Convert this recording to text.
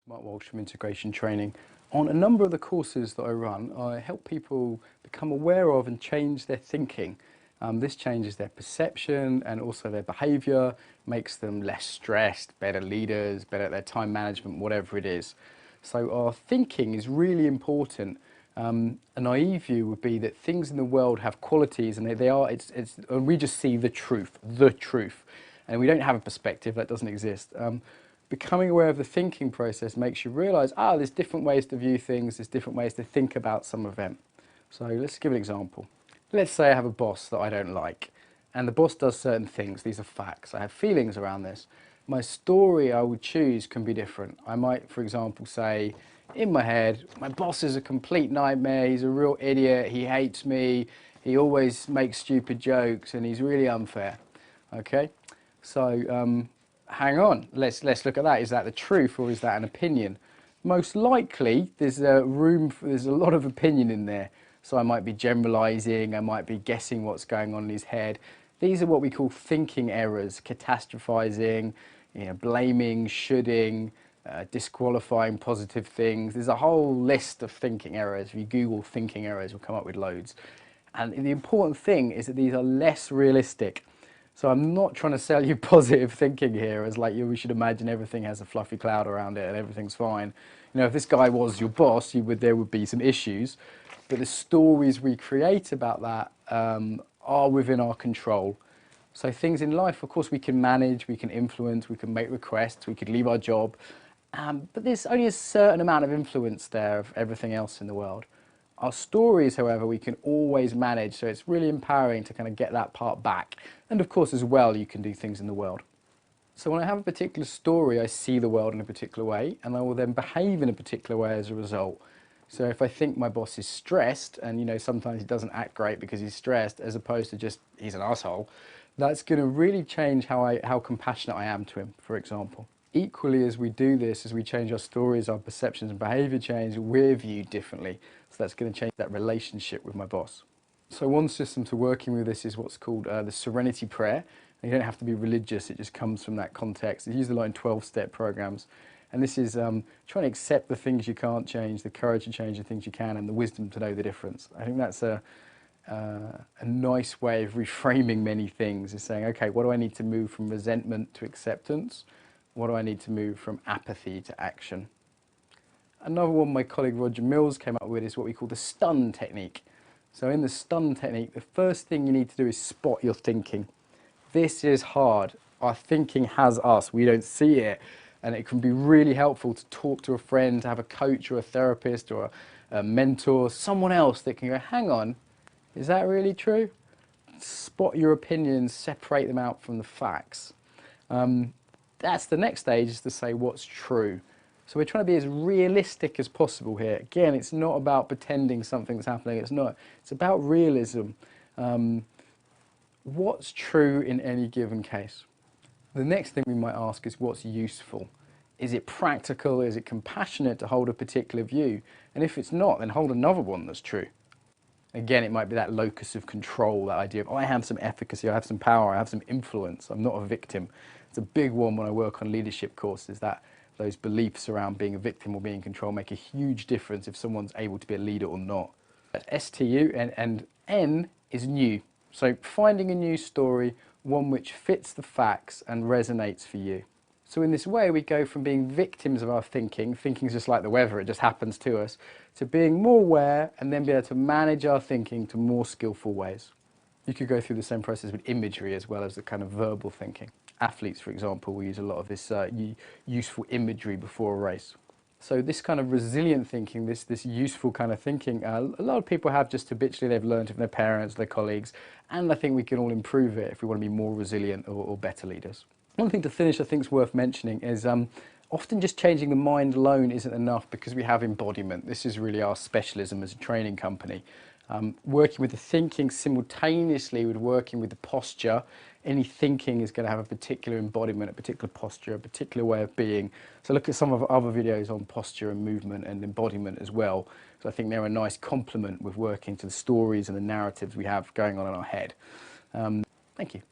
Mark Walsh from Integration Training. On a number of the courses that I run, I help people become aware of and change their thinking. This changes their perception and also their behaviour, makes them less stressed, better leaders, better at their time management, whatever it is. So our thinking is really important. A naive view would be that things in the world have qualities and and we just see the truth, and we don't have a perspective. That doesn't exist. Becoming aware of the thinking process makes you realise, there's different ways to view things, there's different ways to think about some event. So let's give an example. Let's say I have a boss that I don't like, and the boss does certain things. These are facts. I have feelings around this. My story I would choose can be different. I might, for example, say, in my head, my boss is a complete nightmare, he's a real idiot, he hates me, he always makes stupid jokes, and he's really unfair. Okay? So, hang on, let's look at that. Is that the truth or is that an opinion? Most likely there's a lot of opinion in there. So I might be generalizing, I might be guessing what's going on in his head. These are what we call thinking errors: catastrophizing, blaming, shoulding, disqualifying positive things. There's a whole list of thinking errors. If you Google thinking errors, you'll come up with loads. And the important thing is that these are less realistic. So I'm not trying to sell you positive thinking here as like we should imagine everything has a fluffy cloud around it and everything's fine. If this guy was your boss, there would be some issues, but the stories we create about that are within our control. So things in life, of course, we can manage, we can influence, we can make requests, we could leave our job, but there's only a certain amount of influence there of everything else in the world. Our stories, however, we can always manage, so it's really empowering to kind of get that part back. And of course, as well, you can do things in the world. So when I have a particular story, I see the world in a particular way, and I will then behave in a particular way as a result. So if I think my boss is stressed, and sometimes he doesn't act great because he's stressed, as opposed to just he's an asshole, that's going to really change how compassionate I am to him, for example. Equally, as we do this, as we change our stories, our perceptions and behaviour change, we're viewed differently. So that's going to change that relationship with my boss. So one system to working with this is what's called the Serenity Prayer. And you don't have to be religious, it just comes from that context. It's used a lot in 12-step programs. And this is trying to accept the things you can't change, the courage to change the things you can, and the wisdom to know the difference. I think that's a nice way of reframing many things, is saying, okay, what do I need to move from resentment to acceptance? What do I need to move from apathy to action? Another one my colleague Roger Mills came up with is what we call the stun technique. So in the stun technique, the first thing you need to do is spot your thinking. This is hard. Our thinking has us. We don't see it. And it can be really helpful to talk to a friend, to have a coach or a therapist or a mentor, someone else that can go, hang on, is that really true? Spot your opinions, separate them out from the facts. That's the next stage, is to say what's true. So we're trying to be as realistic as possible here. Again, it's not about pretending something's happening. It's not. It's about realism. What's true in any given case? The next thing we might ask is what's useful. Is it practical? Is it compassionate to hold a particular view? And if it's not, then hold another one that's true. Again, it might be that locus of control, that idea of, I have some efficacy, I have some power, I have some influence, I'm not a victim. It's a big one when I work on leadership courses, that those beliefs around being a victim or being in control make a huge difference if someone's able to be a leader or not. STU and N is new. So finding a new story, one which fits the facts and resonates for you. So in this way, we go from being victims of our thinking's just like the weather, it just happens to us, to being more aware and then be able to manage our thinking to more skillful ways. You could go through the same process with imagery as well as the kind of verbal thinking. Athletes, for example, will use a lot of this useful imagery before a race. So this kind of resilient thinking, this useful kind of thinking, a lot of people have just habitually, they've learned from their parents, their colleagues, and I think we can all improve it if we want to be more resilient or better leaders. One thing to finish I think is worth mentioning is often just changing the mind alone isn't enough because we have embodiment. This is really our specialism as a training company. Working with the thinking simultaneously with working with the posture. Any thinking is going to have a particular embodiment, a particular posture, a particular way of being. So look at some of our other videos on posture and movement and embodiment as well. So I think they're a nice complement with working to the stories and the narratives we have going on in our head. Thank you.